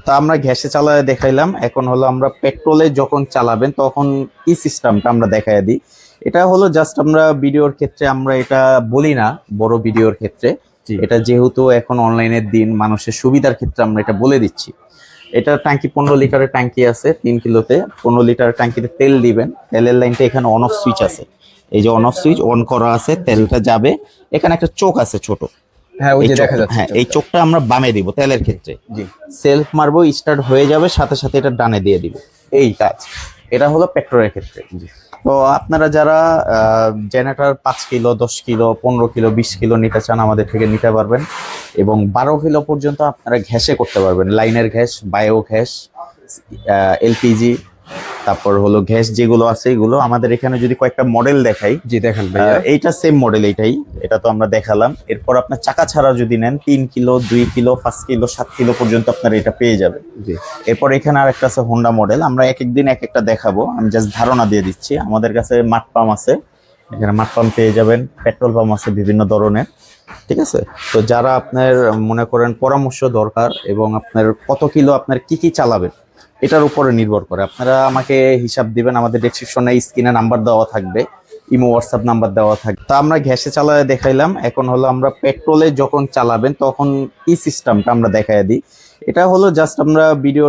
তো আমরা গ্যাসে চালায় দেখাইলাম, এখন হলো আমরা পেট্রোলে যখন চালাবেন তখন কি সিস্টেমটা আমরা দেখাই দিই। এটা হলো জাস্ট আমরা ভিডিওর ক্ষেত্রে আমরা এটা বলি না, বড় ভিডিওর ক্ষেত্রে জি। এটা যেহেতু এখন অনলাইনের দিন, মানুষের সুবিধার ক্ষেত্রে আমরা এটা বলে দিচ্ছি। এটা ট্যাঙ্কি 15 লিটারের ট্যাঙ্কি আছে 3 কিলোতে। 15 লিটারের ট্যাঙ্কিতে তেল দিবেন, তেলের লাইনটা এখানে অন অফ সুইচ আছে, এই যে অন অফ সুইচ অন করা আছে, তেলটা যাবে। এখানে একটা চোখ আছে ছোট, হ্যাঁ, ওই এই যে দেখা চোখটা, যাচ্ছে হ্যাঁ এই চোখটা। চোখটা আমরা বামে দিব তেলের ক্ষেত্রে। জি। সেলফ মারবো, স্টার্ট হয়ে যাবে, সাথে সাথে এটা ডানে দিয়ে দিব, এই কাজ। এটা হলো পেট্রোলের ক্ষেত্রে। জি। তো আপনারা যারা generator 5 kilo, 10 kilo, 15 kilo, 20 kilo নিতে চান আমাদের থেকে নিতে পারবেন, এবং 12 কিলো পর্যন্ত আপনারা ঘ্যাসে করতে পারবেন। লাইনের ঘ্যাস, বায়ো ঘ্যাস, এলপিজি, তারপর হলো গ্যাস যেগুলো আছে এগুলো আমাদের এখানে যদি কয়েকটা মডেল দেখাই। জি দেখান ভাইয়া। এইটা সেম মডেল, এইটাই, এটা তো আমরা দেখালাম। এরপর আপনার চাকা ছাড়া যদি নেন 3 কিলো, 2 কিলো, 5 কিলো, 7 কিলো পর্যন্ত আপনারা এটা পেয়ে যাবেন। জি। এরপর এখানে আর একটা আছে হোন্ডা মডেল, আমরা এক একদিন এক একটা দেখাবো, আমি জাস্ট ধারণা দিয়ে দিচ্ছি। আমাদের কাছে মাড পাম্প আছে, এখানে মাড পাম্প পেয়ে যাবেন, পেট্রোল পাম্প আছে বিভিন্ন ধরনের, ঠিক আছে। তো যারা আপনার মনে করেন পরামর্শ দরকার এবং আপনার কত কিলো আপনার কি কি চালাবেন এটার উপরে নির্ভর করে, আপনারা আমাকে হিসাব দিবেন। আমাদের ডেসক্রিপশনে স্ক্রিনে নাম্বার দেওয়া থাকবে, ইমো হোয়াটসঅ্যাপ নাম্বার দেওয়া থাকবে। তা আমরা গ্যাসে চালায় দেখাইলাম, এখন হলো আমরা পেট্রোলে যখন চালাবেন তখন কি সিস্টেমটা আমরা দেখাই দিই। এটা হলো জাস্ট আমরা ভিডিও